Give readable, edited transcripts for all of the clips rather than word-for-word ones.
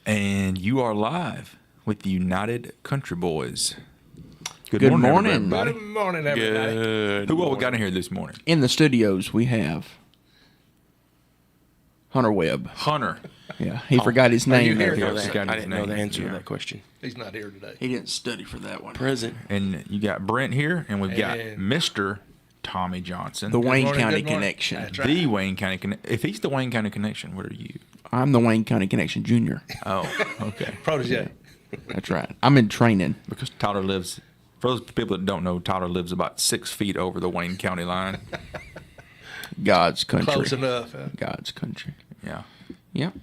And you are live with the United Country Boys. Good everybody. morning. Good morning, everybody. Good Who all we got in here this morning? In the studios, we have Hunter Webb. Hunter. Yeah, he forgot his name. here? there. I I didn't know the answer to that question. He's not here today. He didn't study for that one. Present. And you got Brent here, and we've got And- Mr. Tommy Johnson. The Wayne morning, County good morning. Connection. That's right. The Wayne County Connection. If he's the Wayne County Connection, what are you? I'm the Wayne County Connection Jr. Oh, okay. Protege. That's right. I'm in training. Because Tyler lives, for those people that don't know, Tyler lives about 6 feet over the Wayne County line. God's country. Close enough. Huh? God's country. Yeah. Yep.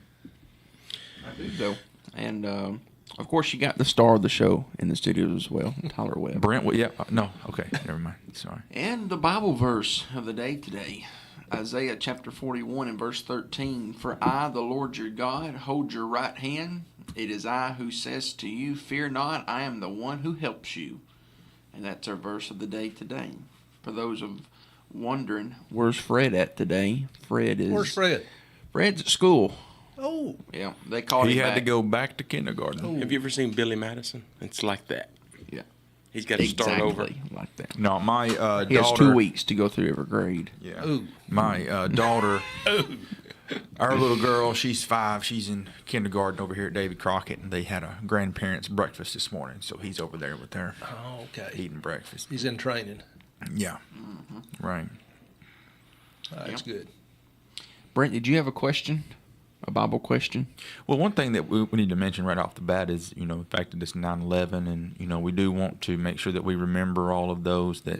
I do though. And of course, you got the star of the show in the studios as well, Tyler Webb. Brent, yeah. No, okay. Never mind. Sorry. And the Bible verse of the day today, Isaiah chapter 41 and verse 13. For I, the Lord your God, hold your right hand. It is I who says to you, fear not, I am the one who helps you. And that's our verse of the day today. For those of wondering, where's Fred at today? Where's Fred? Fred's at school. Oh, Yeah, they called He him had to back. go back to kindergarten. Have you ever seen Billy Madison? It's like that. Yeah, He's got to start over. exactly like that. No, my daughter. He has 2 weeks to go through every grade. Yeah. Ooh. My daughter, our little girl, she's 5. She's in kindergarten over here at Davy Crockett, and they had a grandparents' breakfast this morning, so he's over there with her oh, okay. eating breakfast. He's in training. Yeah. Right. That's good. Brent, did you have a question? A Bible question? Well, one thing that we need to mention right off the bat is, the fact that it's 9/11, and, we do want to make sure that we remember all of those that,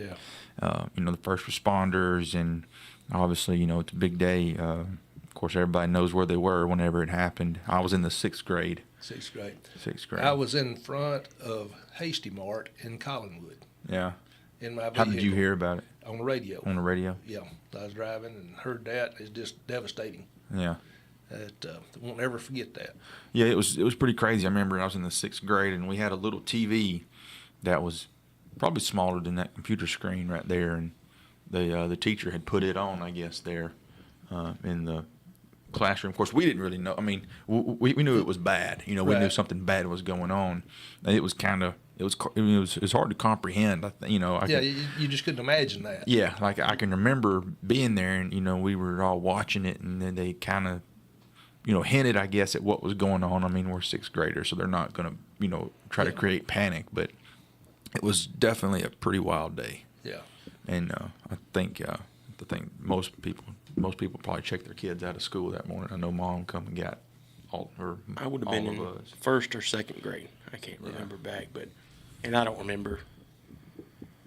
the first responders, and obviously, it's a big day. Of course, everybody knows where they were whenever it happened. I was in the 6th grade. Sixth grade. 6th grade. I was in front of Hasty Mart in Collinwood Yeah. in my How vehicle. did you hear about it? On the radio. On the radio? Yeah, I was driving and heard that. It's just devastating. Yeah. Won't ever forget that. Yeah, it was pretty crazy. I remember I was in the 6th grade, and we had a little TV that was probably smaller than that computer screen right there, and the teacher had put it on, I guess, there in the classroom. Of course, we didn't really know. I mean, we knew it was bad. We knew Right. something bad was going on. And it was it was hard to comprehend. I Yeah, you just couldn't imagine that. yeah, like I can remember being there, and we were all watching it, and then they kind of hinted, I guess, at what was going on. I mean, we're 6th graders, so they're not going to, try to create panic, but it was definitely a pretty wild day. Yeah. And I think most people probably checked their kids out of school that morning. I know Mom come and got all I would have been of in us. 1st or 2nd grade. I can't remember back, and I don't remember.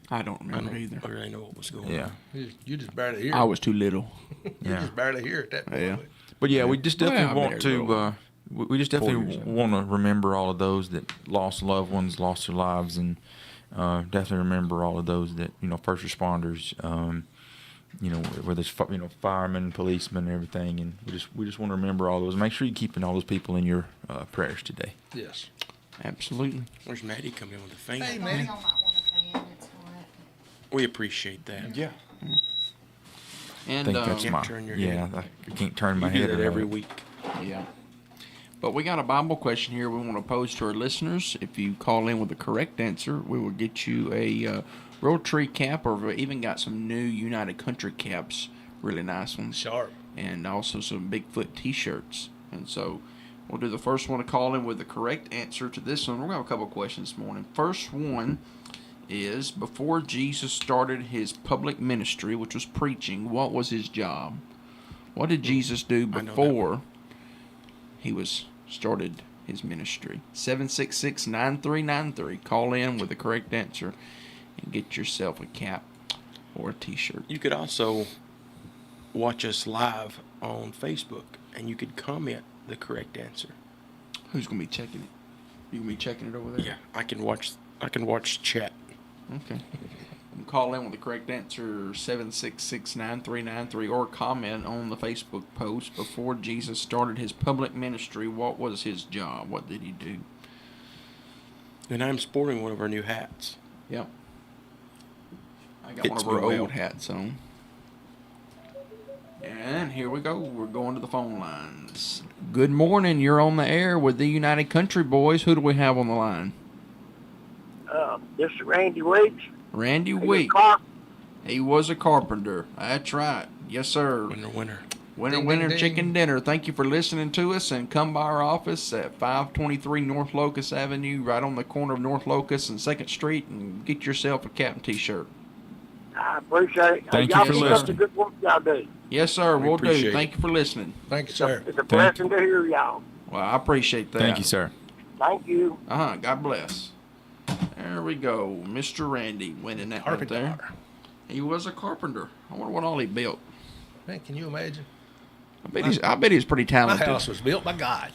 I don't I remember don't either. really know what was going Yeah, on. You just barely hear I it. was too little. You yeah. just barely hear it that point. Yeah. But yeah, we just definitely Well, I want better to. go. We just definitely years old. want to remember all of those that lost loved ones, lost their lives, and definitely remember all of those that first responders. Where there's firemen, policemen, and everything, and we just want to remember all those. Make sure you're keeping all those people in your prayers today. Yes. Absolutely. Where's Maddie coming in with the fan? Hey, Y'all man. might want a fan. It's hot. We appreciate that. Yeah, And I think that's Can't my. turn your Yeah, head. I can't turn my You do head that around. every week. yeah. But we got a Bible question here we want to pose to our listeners. If you call in with the correct answer, we will get you a Rotary cap, or we've even got some new United Country caps, really nice ones. Sharp. And also some Bigfoot t-shirts. And so we'll do the first one to call in with the correct answer to this one. We're going to have a couple of questions this morning. First one is, before Jesus started his public ministry, which was preaching, what was his job? What did Jesus do I know that before he started his ministry? 766-9393. Call in with the correct answer and get yourself a cap or a t-shirt. You could also watch us live on Facebook, and you could comment the correct answer. Who's going to be checking it? You going to be checking it over there? Yeah, I can watch chat. Okay. Call in with the correct answer, 766-9393, or comment on the Facebook post. Before Jesus started his public ministry, what was his job? What did he do? And I'm sporting one of our new hats. Yep. I got one Fits of our me well. old hats on. And here we go. We're going to the phone lines. Good morning. You're on the air with the United Country Boys. Who do we have on the line? This is Randy Weeks. Randy Weeks. He was a carpenter. That's right. Yes, sir. Winner. Winner, chicken dinner. Thank you for listening to us, and come by our office at 523 North Locust Avenue, right on the corner of North Locust and 2nd Street, and get yourself a Captain T-shirt. I appreciate it. Thank you y'all for keep up listening. the good work y'all do. Yes, sir. We'll do. appreciate it. Thank you for listening. Thank you, sir. It's a blessing to hear y'all. Well, I appreciate that. Thank you, sir. Thank you. God bless. There we go. Mr. Randy winning that right there. Carpenter. He was a carpenter. I wonder what all he built. Man, can you imagine? I bet he's pretty My talented. house was built by God.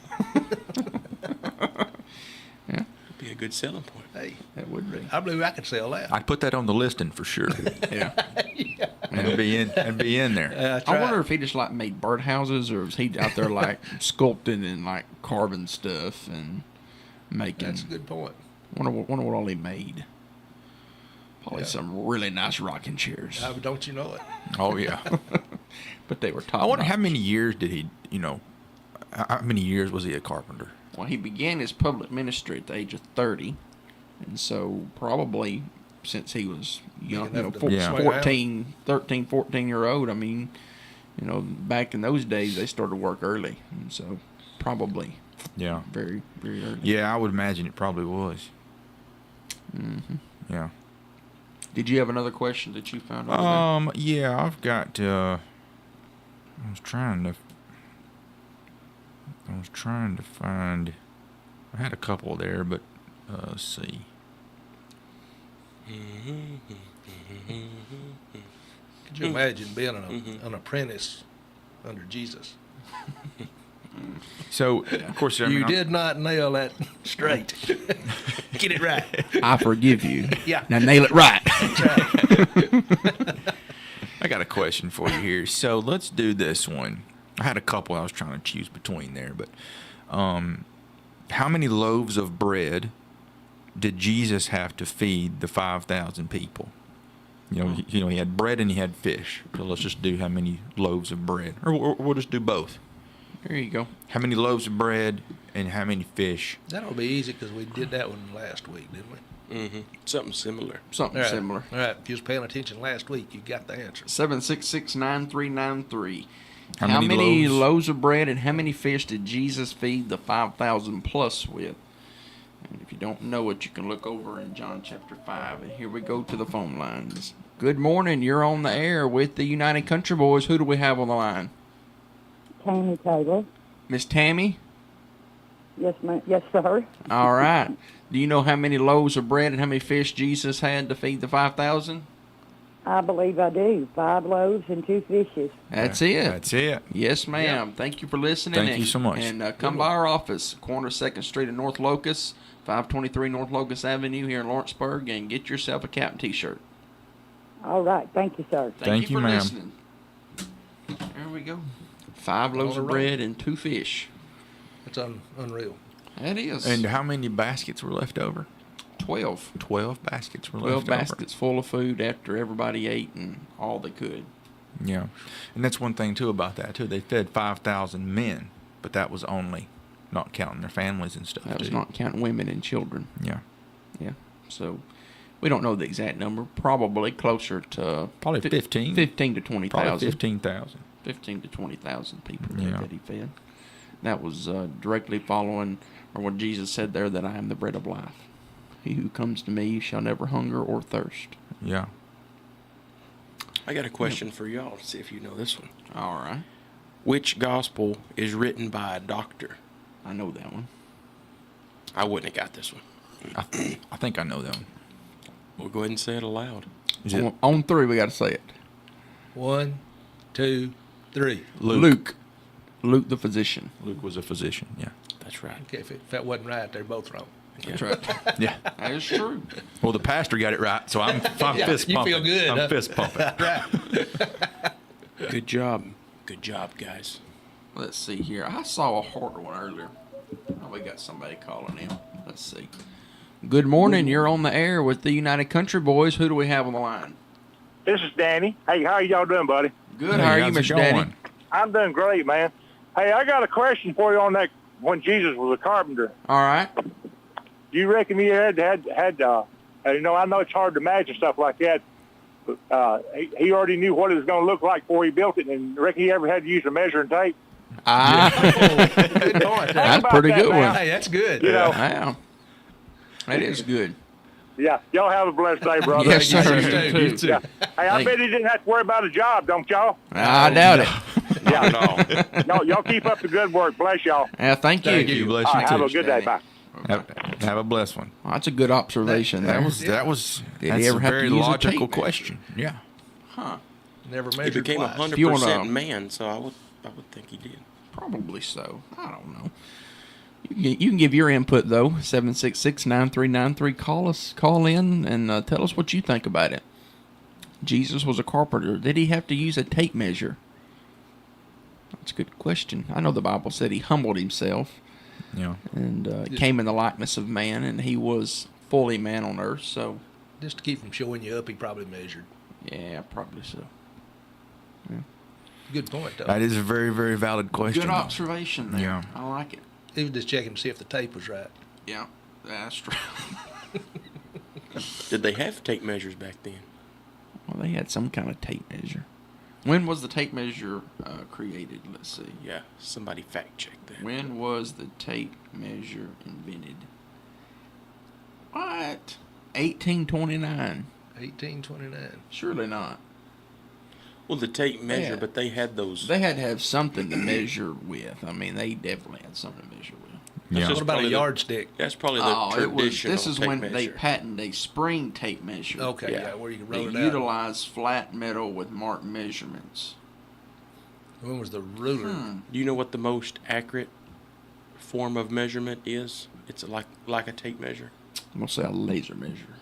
Be a good selling point. Hey, That would be. I believe I could sell that. I'd put that on the listing for sure. Yeah. And be in there. I wonder if he just like made birdhouses, or is he out there like sculpting and like carving stuff and making. That's a good point. Wonder what all he made. Probably some really nice rocking chairs. Don't you know it? Oh yeah. But they were top. I wonder how notch. many years did he? How many years was he a carpenter? Well, he began his public ministry at the age of 30, and so probably since he was young, enough to Yeah. 14-year-old. I mean, back in those days they started work early, and so probably Yeah. very, very early. Yeah, I would imagine it probably was. Mm-hmm. Yeah. Did you have another question that you found over Yeah, I've got. I was trying to find. I had a couple there, but let's see. Could you imagine being an apprentice under Jesus? So, of course, You did not nail that straight. Get it right. there? I forgive you. Yeah. Now nail it right. I got a question for you here. So let's do this one. I had a couple I was trying to choose between there, but how many loaves of bread did Jesus have to feed the 5,000 people? He had bread and he had fish. So let's just do how many loaves of bread, or we'll just do both. There you go. How many loaves of bread and how many fish? That'll be easy because we did that one last week, didn't we? Mm-hmm. Something similar. Something similar. All right. If you was paying attention last week, you got the answer. 766-9393. How How many many loaves? loaves of bread and how many fish did Jesus feed the 5,000 plus with? And if you don't know it, you can look over in John chapter 5. And here we go to the phone lines. Good morning. You're on the air with the United Country Boys. Who do we have on the line? Tammy Taylor. Miss Tammy? Yes, ma'am. Yes, sir. All right. Do you know how many loaves of bread and how many fish Jesus had to feed the 5,000? I believe I do. 5 loaves and 2 fishes. That's it. That's it. Yes, ma'am. Thank you for listening. Thank and, you so much. And come by our office, corner 2nd Street in North Locust, 523 North Locust Avenue here in Lawrenceburg, and get yourself a Captain T-shirt. All right. Thank you, sir. Thank you, for ma'am. listening. There we go. 5 loaves On of the road. bread and 2 fish. It's unreal. That is. And how many baskets were left over? 12. 12 baskets were 12 left baskets full of food after everybody ate and all they could. over. Yeah. And that's one thing, too, about that, too. They fed 5,000 men, but that was only not counting their families and stuff, That was too. not counting women and children. Yeah. Yeah. So we don't know the exact number. Probably closer to Probably 15. 15 to 20,000. Probably 15,000. 15 to 20,000 people Yeah. that he fed. That was directly following, or what Jesus said there, that I am the bread of life. He who comes to me shall never hunger or thirst. Yeah. I got a question for y'all. See if you know this one. All right. Which gospel is written by a doctor? I know that one. I wouldn't have got this one. I think I know that one. We'll go ahead and say it aloud. Is it On 3, we got to say it. 1, 2, 3. Luke? Luke the physician. Luke was a physician, yeah. That's right. Okay, if that wasn't right, they're both wrong. That's right. Yeah. That is true. Well, the pastor got it right, so I'm Yeah, fist you pumping. feel good, I'm huh? fist pumping. Right. Good job. Good job, guys. Let's see here. I saw a harder one earlier. Oh, we got somebody calling in. Let's see. Good morning. You're on the air with the United Country Boys. Who do we have on the line? This is Danny. Hey, how y'all doing, buddy? Good. How are you, how's it Mr. Daddy? going? I'm doing great, man. Hey, I got a question for you on that when Jesus was a carpenter. All right. Do you reckon he had I know it's hard to imagine stuff like that, but he already knew what it was going to look like before he built it, and reckon he ever had to use a measuring tape? Good point. That's about pretty that good now. one. Hey, that's good. You know, Wow. That is good. yeah. Y'all have a blessed day, brother. Yes, sir. You too. Yeah. Hey, I bet he didn't have to worry about a job, don't y'all? I doubt it. Yeah. No. Y'all keep up the good work. Bless y'all. Yeah, thank you. Thank you. Bless All you right, have a too. good day. Bye. Have a blessed one. Well, that's a good observation. That there. was Did he that's ever a have to very use a logical tape measure? question. Yeah. Never He measured became twice. 100% wanna- man, so I would think he did. Probably so. I don't know. You can give your input though. 766-9393. Call in and tell us what you think about it. Jesus was a carpenter. Did he have to use a tape measure? That's a good question. I know the Bible said he humbled himself Yeah. and came in the likeness of man, and he was fully man on earth. So Just to keep from showing you up, he probably measured. yeah, probably so. Good point, though. That is a very, very valid question. Good though. observation there. Yeah. I like it. He was just checking to see if the tape was right. Yeah, that's true. Did they have tape measures back then? Well, they had some kind of tape measure. When was the tape measure created? Let's see. Yeah, somebody fact check that. When was the tape measure invented? What? 1829. 1829. Surely not. Well, the tape measure, Yeah. but they had those. They had to have something to measure with. I mean, they definitely had something to measure with. Yeah. What about a probably the- yardstick? That's probably the traditional This is tape when measure. they patented a spring tape measure. Okay, Yeah. yeah, where you can They roll it out. utilize flat metal with marked measurements. When was the ruler? Do you know what the most accurate form of measurement is? It's like a tape measure. I'm gonna say a laser measure.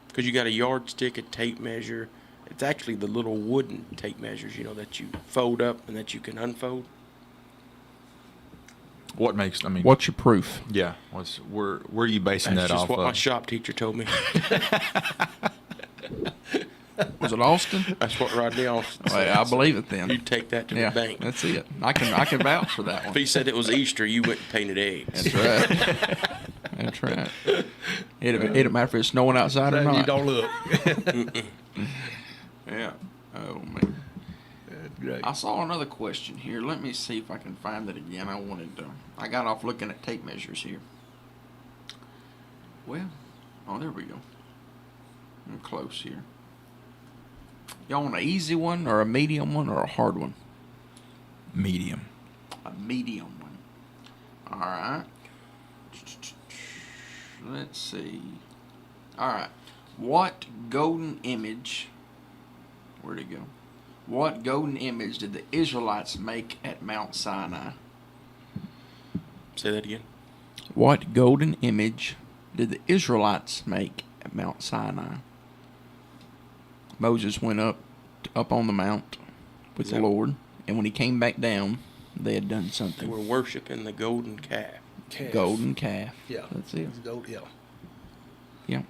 Because you got a yardstick, a tape measure. It's actually the little wooden tape measures, that you fold up and that you can unfold. What makes? I mean, What's your proof? Yeah. Where are you basing That's that just off what my of? shop teacher told me. Was it Austin? That's what Rodney Austin Well, said. I believe it then. You take that to Yeah, the bank. that's it. I can vouch for that If one. he said it was Easter, you went and painted eggs. That's right. That's right. It matter if it's snowing outside or You not. don't look. Yeah. Oh man. Great. I saw another question here. Let me see if I can find it again. I got off looking at tape measures here. Well, there we go. I'm close here. Y'all want an easy one or a medium one or a hard one? Medium. A medium one. All right. Let's see. All right. What golden image? Where'd it go? What golden image did the Israelites make at Mount Sinai? Say that again. What golden image did the Israelites make at Mount Sinai? Moses went up on the mount with the Yep. Lord, and when he came back down, they had done They something. were worshiping the golden calf. Calf. Golden calf. Yeah. That's it. It's gold, yeah. Yeah.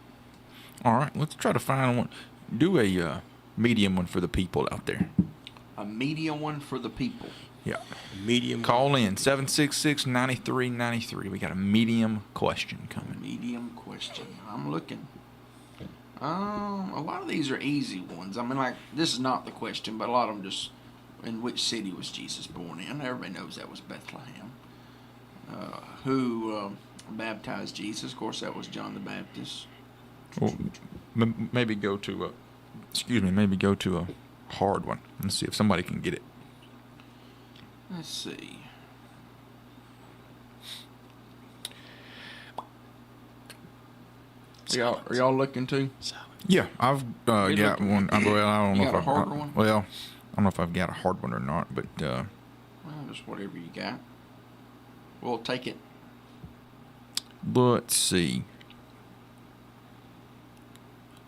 All right. Let's try to find one. Do a medium one for the people out there. A medium one for the people. Yeah. Medium. Call in 766-9393. We got a medium question coming. Medium question. I'm looking. A lot of these are easy ones. I mean, like, this is not the question, but a lot of them just, in which city was Jesus born in? Everybody knows that was Bethlehem. Who baptized Jesus? Of course, that was John the Baptist. Well, maybe go to a hard one and see if somebody can get it. Let's see. Are y'all looking too? Yeah, I've You got look- one. Well, I don't You know got if a I harder one? Well, I don't know if I've got a hard one or not, but Well, just whatever you got. We'll take it. let's see.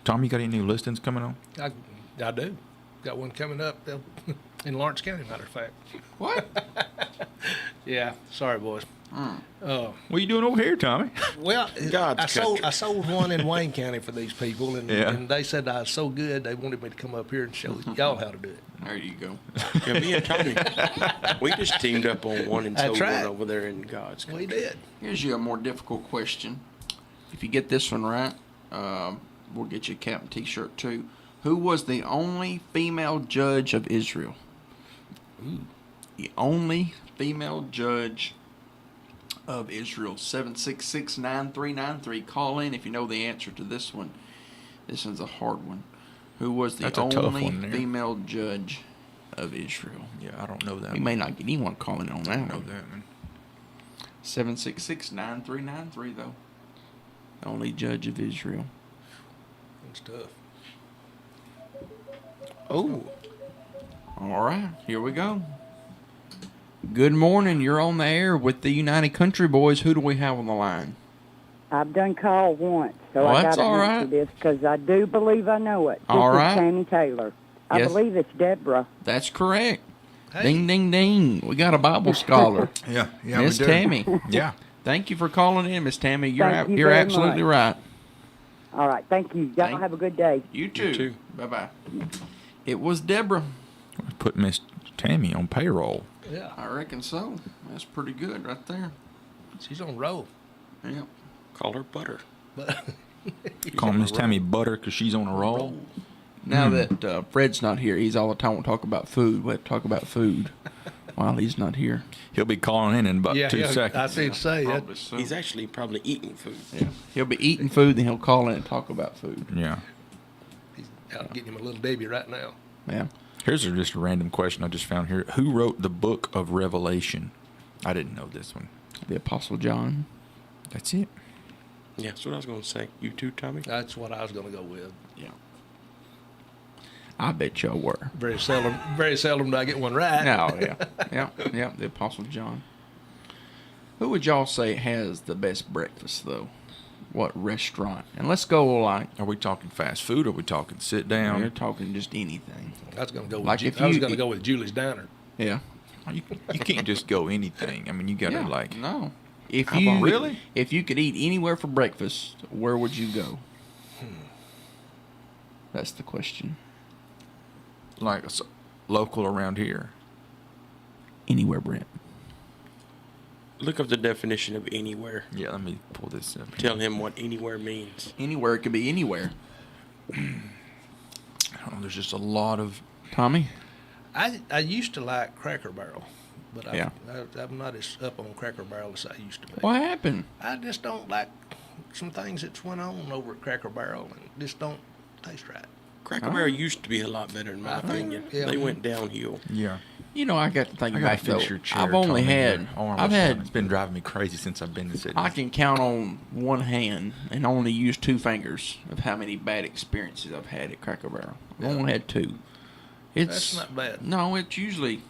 Tom, you got any new listings coming on? I do. Got one coming up in Lawrence County, matter of fact. What? Yeah, sorry, boys. What are you doing over here, Tommy? Well, God's I sold one in Wayne County for these people, and, Yeah. and they said I was so good they wanted me to come up here and show y'all how to do it. There you go. Yeah, me and Tommy, we just teamed up on one and That's sold right. one over there in God's country. We did. Here's you a more difficult question. If you get this one right, we'll get you a Captain T-shirt too. Who was the only female judge of Israel? The only female judge of Israel. 766-9393. Call in if you know the answer to this one. This one's a hard one. Who was the That's a tough only one there. female judge of Israel? Yeah, I don't know that. We may not get anyone calling on I that don't know one. that one. 766-9393 though. The only judge of Israel. It's tough. Oh. All right, here we go. Good morning. You're on the air with the United Country Boys. Who do we have on the line? I've done call once, so Well, I that's got to all answer right. this because I do believe I know it. This All is right. Tammy Taylor. I Yes. believe it's Deborah. That's correct. Hey. Ding, ding, ding. We got a Bible scholar. Yeah, Miss Tammy. Yeah. Thank you for calling in, Miss Tammy. You're Thank you you're very absolutely much. right. All right, thank you. Y'all Thank- have a good day. You too. too. Bye-bye. It was Deborah. Put Miss Tammy on payroll. Yeah, I reckon so. That's pretty good right there. she's on roll. Yep. Call her Butter. But Call Miss Tammy Butter because she's on a roll. Now that Fred's not here, he's all the time want to talk about food. We have to talk about food while he's not here. He'll be calling in about yeah, 2 yeah, seconds. I see to say that. Probably so. He's actually probably eating food. Yeah. He'll be eating food, then he'll call in and talk about food. Yeah. He's out getting him a little Debbie right now. Yeah. Here's just a random question I just found here. Who wrote the book of Revelation? I didn't know this one. The Apostle John. That's it. Yeah, that's what I was going to say. You too, Tommy? That's what I was going to go with. Yeah. I bet y'all were. Very seldom do I get one right. No, yeah. Yeah, the Apostle John. Who would y'all say has the best breakfast, though? What restaurant? And let's go like, Are we talking fast food or are we talking sit you're down? talking just anything. I was going to go with. Like if I was you- going to go with Julie's Diner. Yeah. You can't just go anything. I mean, you got to like. No. If How you about- Really? If you could eat anywhere for breakfast, where would you go? That's the question. Like local around here. Anywhere, Brent. Look up the definition of anywhere. Yeah, let me pull this up. Tell him what anywhere means. Anywhere, it could be anywhere. I don't know, there's just a lot of. Tommy? I used to like Cracker Barrel, but Yeah. I'm not as up on Cracker Barrel as I used to be. What happened? I just don't like some things that's went on over at Cracker Barrel and just don't taste right. Cracker Barrel used to be a lot better, in my opinion. Yeah. They went downhill. Yeah. You know, I got to think I gotta back finish though. your chair. I've only Tommy. had, Your arm I've was had, It's been driving me crazy since I've been to Sydney. I can count on one hand and only use 2 fingers of how many bad experiences I've had at Cracker Barrel. I've only had 2. That's not bad. No, it's usually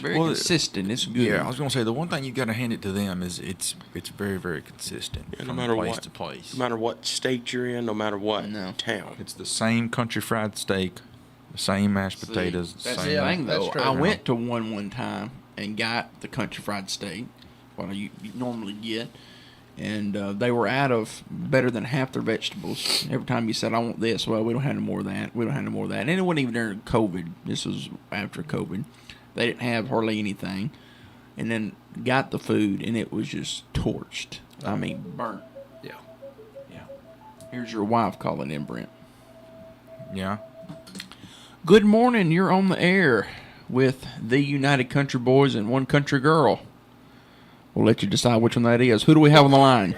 very Well, consistent. It's good. Yeah, I was gonna say the one thing you got to hand it to them is it's very very consistent Yeah, no from matter place what. to place. No matter what state you're in, no matter what No. town. It's the same country fried steak, the same mashed See, potatoes. That's same, the thing, that's though. true. I went to one time and got the country fried steak, what you normally get, and they were out of better than half their vegetables. Every time you said, I want this, well, we don't have any more of that. We don't have any more of that. And it wasn't even during COVID. This was after COVID. They didn't have hardly anything. And then got the food, and it was just torched. I mean, burnt. Yeah. Yeah. Here's your wife calling in, Brent. Yeah. Good morning. You're on the air with the United Country Boys and One Country Girl. We'll let you decide which one that is. Who do we have on the line?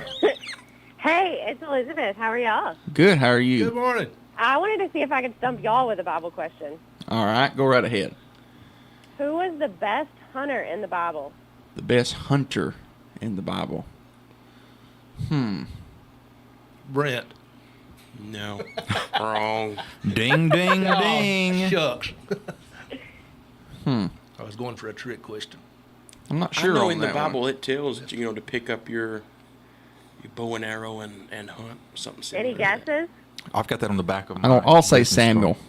Hey, it's Elizabeth. How are y'all? Good. How are you? Good morning. I wanted to see if I could stump y'all with a Bible question. All right. Go right ahead. Who was the best hunter in the Bible? The best hunter in the Bible. Brent. No. Wrong. Ding ding Oh, ding. shucks. Hmm. I was going for a trick question. I'm not I sure know on in the that Bible one. it tells, to pick up your bow and arrow and hunt, something similar. Any guesses? I've got that on the back of my. I'll say business Samuel. card.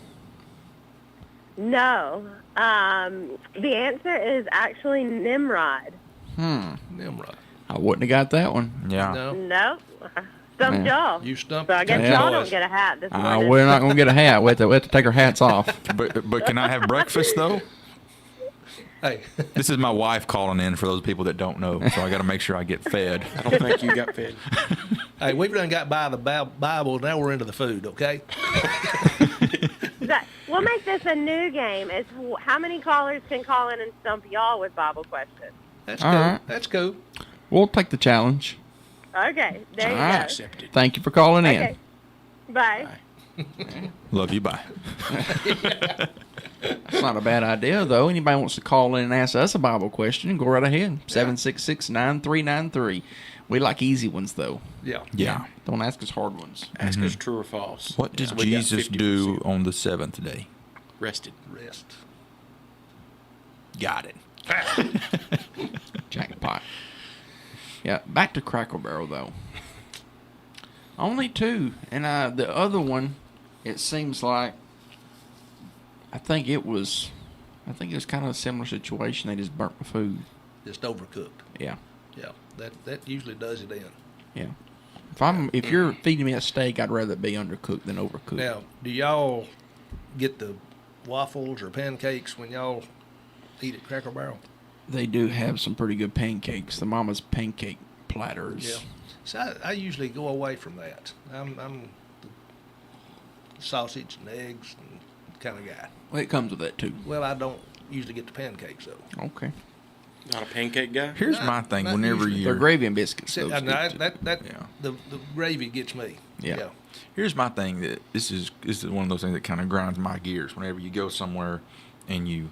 No. The answer is actually Nimrod. Nimrod. I wouldn't have got that one. Yeah. No, Nope. Stumped y'all. you stumped. So I guess Yeah. y'all don't get a hat this morning. We're not going to get a hat. We have to take our hats off. But can I have breakfast though? Hey, This is my wife calling in for those people that don't know, so I got to make sure I get fed. I don't think you got fed. hey, we've done got by the Bible. Now we're into the food. Okay. We'll make this a new game. Is how many callers can call in and stump y'all with Bible questions? That's All cool. right. That's cool. We'll take the challenge. Okay, there you All right. go. Accepted. Thank you for calling in. Okay, bye. Love you. Bye. That's not a bad idea, though. Anybody wants to call in and ask us a Bible question, go right ahead. 766-9393. We like easy ones, though. Yeah. Yeah. Don't ask us hard ones. Ask us true or false. What does We got Jesus do 50%. on the seventh day? Rested. Rest. Got it. Jackpot. Yeah, back to Cracker Barrel, though. Only two. And the other one, it seems like, I think it was kind of a similar situation. They just burnt the food. Just overcooked. Yeah. Yeah. That usually does it in. Yeah. If you're feeding me a steak, I'd rather it be undercooked than overcooked. Now, do y'all get the waffles or pancakes when y'all eat at Cracker Barrel? They do have some pretty good pancakes. The Mama's pancake platters. Yeah. So I usually go away from that. I'm the sausage and eggs kind of guy. Well, it comes with that too. Well, I don't usually get the pancakes though. Okay. Not a pancake guy? Here's my thing. not whenever usually. you're They're gravy and biscuits. See, those I- good too. Yeah. the gravy gets me. Yeah. Here's my thing. That this is one of those things that kind of grinds my gears. Whenever you go somewhere and you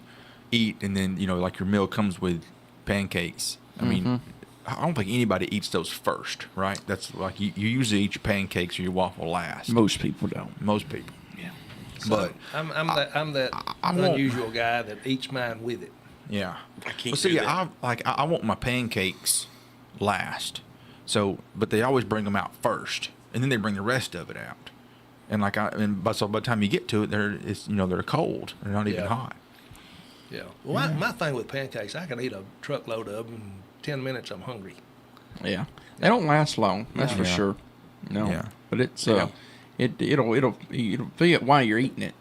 eat, and then like your meal comes with pancakes. I mean, I don't think anybody eats those first, right? That's like you usually eat your pancakes or your waffle last. Most people don't. Most people. Yeah. But I'm that I won't- unusual guy that eats mine with it. yeah. I can't Well, see, do that. I want my pancakes last. So, but they always bring them out first, and then they bring the rest of it out. And by the time you get to it, they're cold. They're not even Yeah. hot. Yeah. Well, my thing with pancakes, I can eat a truckload of them. In 10 minutes, I'm hungry. Yeah. They don't last long. That's for Yeah. sure. No. Yeah. But it's Yeah. it'll fill you up while you're eating it.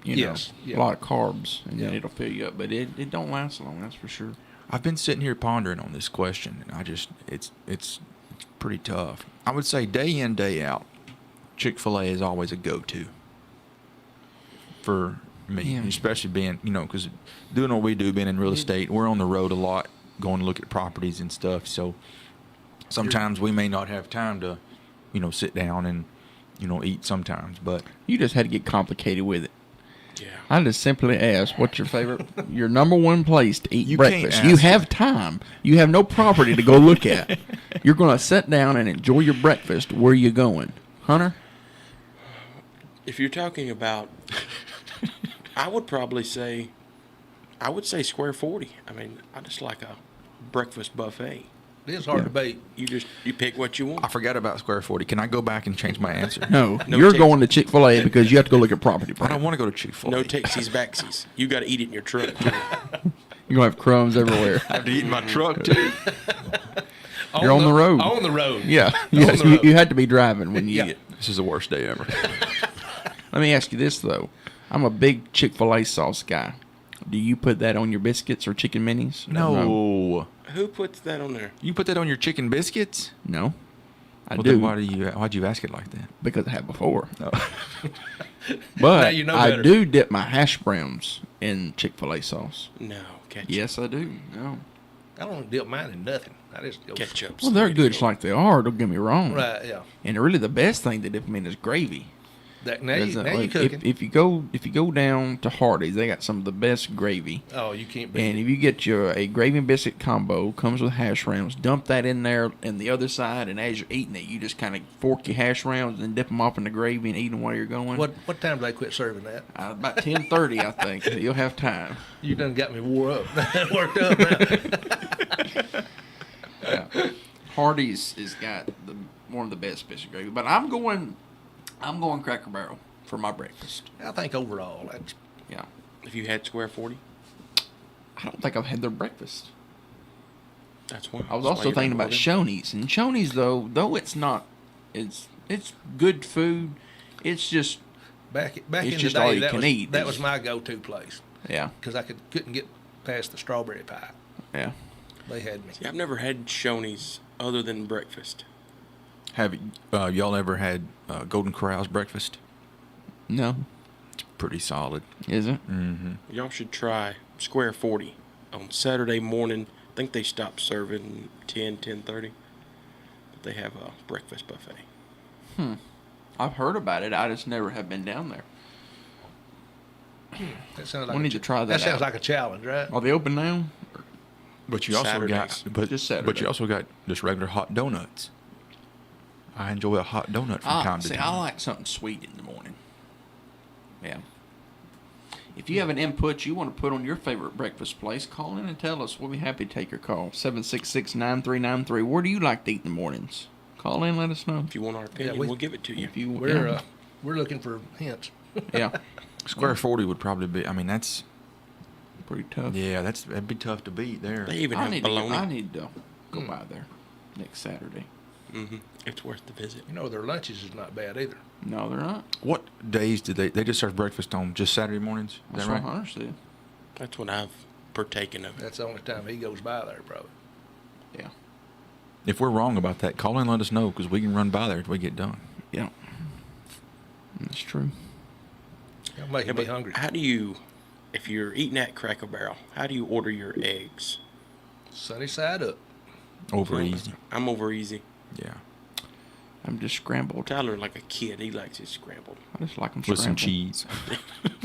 Yes, yeah. A lot of carbs, and then Yeah. it'll fill you up. But it don't last long. That's for sure. I've been sitting here pondering on this question, and it's pretty tough. I would say day in, day out, Chick-fil-A is always a go-to for me, Yeah. especially being, because doing what we do, being in real estate, we're on the road a lot, going to look at properties and stuff. So sometimes we may not have time to, sit down and, eat sometimes. But You just had to get complicated with it. Yeah. I just simply asked, what's your favorite, your number one place to eat You can't breakfast? You ask have time. You have no property to go look at. You're going to sit down and enjoy your breakfast. Where are you going? Hunter? If you're talking about, I would say Square 40. I mean, I just like a breakfast buffet. It is hard to beat. You pick what you I want. forgot about Square 40. Can I go back and change my answer? No, No you're taste. going to Chick-fil-A because you have to go look at property. I don't want to go to Chick-fil-A. No takesies, backsies. You got to eat it in your truck. Too. You're going to have crumbs everywhere. I have to eat in my truck, too. You're on the road. On the road. Yeah. On Yes, the road. you had to be driving when you Yeah. eat it. This is the worst day ever. Let me ask you this, though. I'm a big Chick-fil-A sauce guy. Do you put that on your biscuits or chicken minis? No. Who puts that on there? You put that on your chicken biscuits? No. I Well, do. then why'd you ask it like that? Because I have before. Oh. Now But you know I better. do dip my hash browns in Chick-fil-A sauce. No, ketchup. Yes, I do. No. I don't dip mine in nothing. I just go. Ketchup. Well, they're good just like they are. Don't get me wrong. Right, yeah. And really, the best thing to dip them in is gravy. Now you Like, cooking. if you go down to Hardee's, they got some of the best gravy. Oh, you can't beat And it. if you get a gravy and biscuit combo, comes with hash browns, dump that in there and the other side, and as you're eating it, you just kind of fork your hash browns and dip them off in the gravy and eat them while you're going. What time do they quit serving that? About 10:30, I think. You'll have time. You done got me wore up. Worked up now. Yeah. Hardee's has got one of the best biscuit gravy, but I'm going Cracker Barrel for my breakfast. I think overall, that's Yeah. If you had Square 40, I don't think I've had their breakfast. That's one. I was that's why also you thinking don't about order. Shoney's, and Shoney's though it's not, it's good food. It's just Back It's in the just all day, you that can was eat. that was my go-to place yeah, because I couldn't get past the strawberry pie. yeah. They had me. See, I've never had Shoney's other than breakfast. Have y'all ever had Golden Corral's breakfast? No, It's pretty solid. is it? Mm-hmm. Y'all should try Square 40 on Saturday morning. I think they stop serving 10:30. But they have a breakfast buffet. I've heard about it. I just never have been down there. That sounds like We need to try that sounds out. like a challenge, right? Are they open now? But you also Saturdays. got Just but Saturday. you also got just regular hot donuts. I enjoy a hot donut from time to See, time. I like something sweet in the morning. Yeah. If you have an input you want to put on your favorite breakfast place, call in and tell us. We'll be happy to take your call. 766-9393. Where do you like to eat in the mornings? Call in, let us know. If you want our opinion, we- we'll give it to you. If you We're looking for hints. yeah, Square 40 would probably be. I mean, that's pretty tough. yeah, that'd be tough to beat there. They even I have need bologna. to go by there next Saturday. It's worth the visit. You know, their lunches is not bad either. No, they're not. What days do they just serve breakfast on just Saturday mornings? Is That's that what right? Hunter said. That's what I've partaken of. That's the only time he goes by there, probably. Yeah. If we're wrong about that, call in and let us know because we can run by there if we get done. Yeah. That's true. You're making me hungry. How do you, if you're eating at Cracker Barrel, how do you order your eggs? Sunny side up. Over easy. I'm over easy. Yeah. I'm just scrambled. Tyler, like a kid, he likes his scrambled. I just like them With some scrambled. cheese.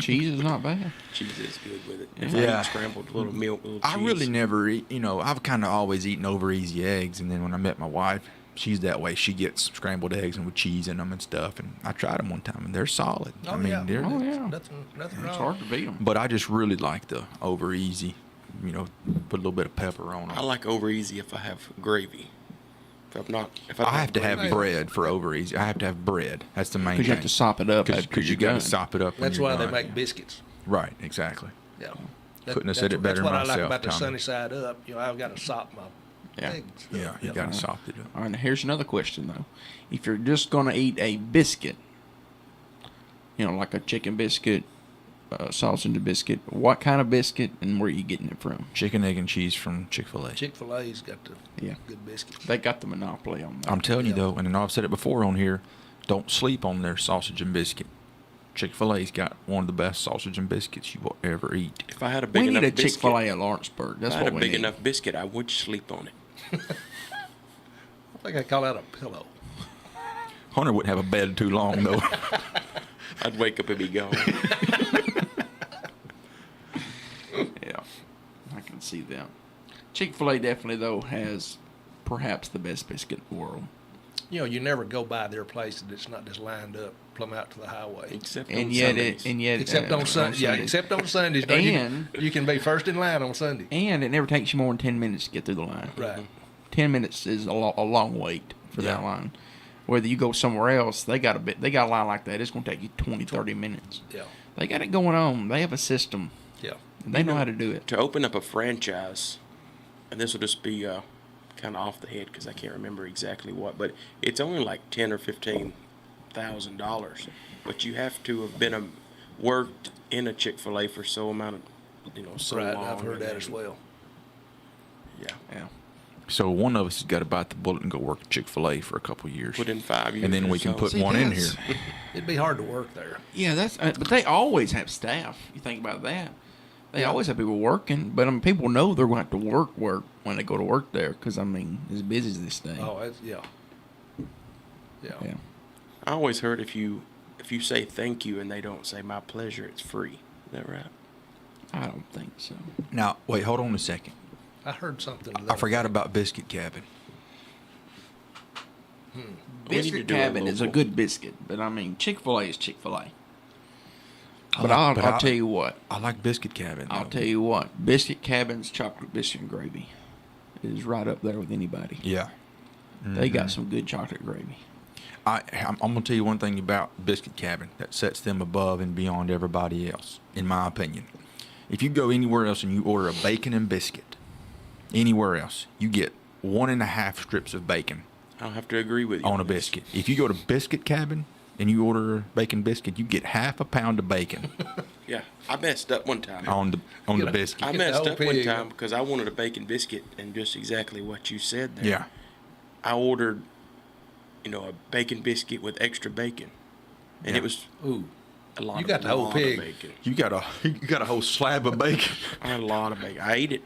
Cheese is not bad. Cheese is good with it. If Yeah. I eat scrambled, a little milk, a little I cheese. really never eat, I've kind of always eaten over easy eggs. And then when I met my wife, she's that way. She gets scrambled eggs and with cheese in them and stuff. And I tried them one time and they're solid. Oh, I mean, yeah. they're, Oh, yeah. Nothing It's wrong. hard to beat them. but I just really like the over easy, put a little bit of pepper on them. I like over easy if I have gravy. If I I have to have gravy. bread for over easy. I have to have bread. That's the main Because thing. you have to sop it up after Because you're you got done. to sop it up. when That's you're why they done. make biscuits. Right, exactly. Yeah. Couldn't have said it better That's what I myself, like about the Tommy. sunny side up. I've got to sop my Yeah. eggs. Yeah, you got to sop it up. All right, now here's another question, though. If you're just going to eat a biscuit, like a chicken biscuit, sausage and biscuit, what kind of biscuit and where are you getting it from? Chicken, egg, and cheese from Chick-fil-A. Chick-fil-A's got the Yeah. good biscuits. They got the monopoly on that. I'm telling you, Yeah. though, and I know I've said it before on here, don't sleep on their sausage and biscuit. Chick-fil-A's got one of the best sausage and biscuits you will ever eat. If I had a big We need enough a biscuit, Chick-fil-A at Lawrenceburg. if That's I had what a we big need. enough biscuit, I would sleep on it. I think I call that a pillow. Hunter wouldn't have a bed too long, though. I'd wake up and be gone. Yeah, I can see that. Chick-fil-A definitely, though, has perhaps the best biscuit in the world. You never go by their place that's not just lined up plumb out to the highway. Except And on yet, Sundays. Except on Sunday. Yeah, except on Sundays. Don't And- you can be first in line on Sunday. And it never takes you more than 10 minutes to get through the line. Right. 10 minutes is a long wait for that Yeah. line. Whether you go somewhere else, they got a line like that. It's going to take you 20, 30 minutes. Yeah. They got it going on. They have a system. Yeah. They know how to do it. To open up a franchise, and this will just be kind of off the head because I can't remember exactly what, but it's only like $10,000 or $15,000. But you have to have been worked in a Chick-fil-A for so amount of so Right. long. I've heard and that as well. Yeah, Yeah. So one of us has got to bite the bullet and go work at Chick-fil-A for a couple of years. put in 5 years, and then or we can so. put See, one in here. that's- It'd be hard to work there. Yeah, but they always have staff. You think about that. They always have people working, but people know they're going to have to work when they go to work there because, as busy as this thing. Oh, that's, yeah. Yeah. Yeah. I always heard if you say thank you and they don't say my pleasure, it's free. Is that right? I don't think so. Now, wait, hold on a second. I heard something. I forgot about Biscuit Cabin. We need to Biscuit do a Cabin is a local. good biscuit, but Chick-fil-A is Chick-fil-A. But like- I'll tell you what. I like Biscuit Cabin. I'll though. tell you what. Biscuit Cabin's chocolate biscuit and gravy is right up there with anybody. Yeah. They got some good chocolate gravy. I'm going to tell you one thing about Biscuit Cabin that sets them above and beyond everybody else, in my opinion. If you go anywhere else and you order a bacon and biscuit, anywhere else, you get 1.5 strips of bacon I'll have to agree with you on a this. biscuit. If you go to Biscuit Cabin and you order a bacon biscuit, you get 1/2 pound of bacon Yeah, I messed up one time. on the Get a- biscuit. I Get the messed whole up one pig. time because I wanted a bacon biscuit, and just exactly what you said there. Yeah. I ordered, a bacon biscuit with extra bacon, and Yeah. it was Ooh, a lot. You got the whole lot pig. Of bacon. You got a whole slab of bacon. I had a lot of bacon. I ate it.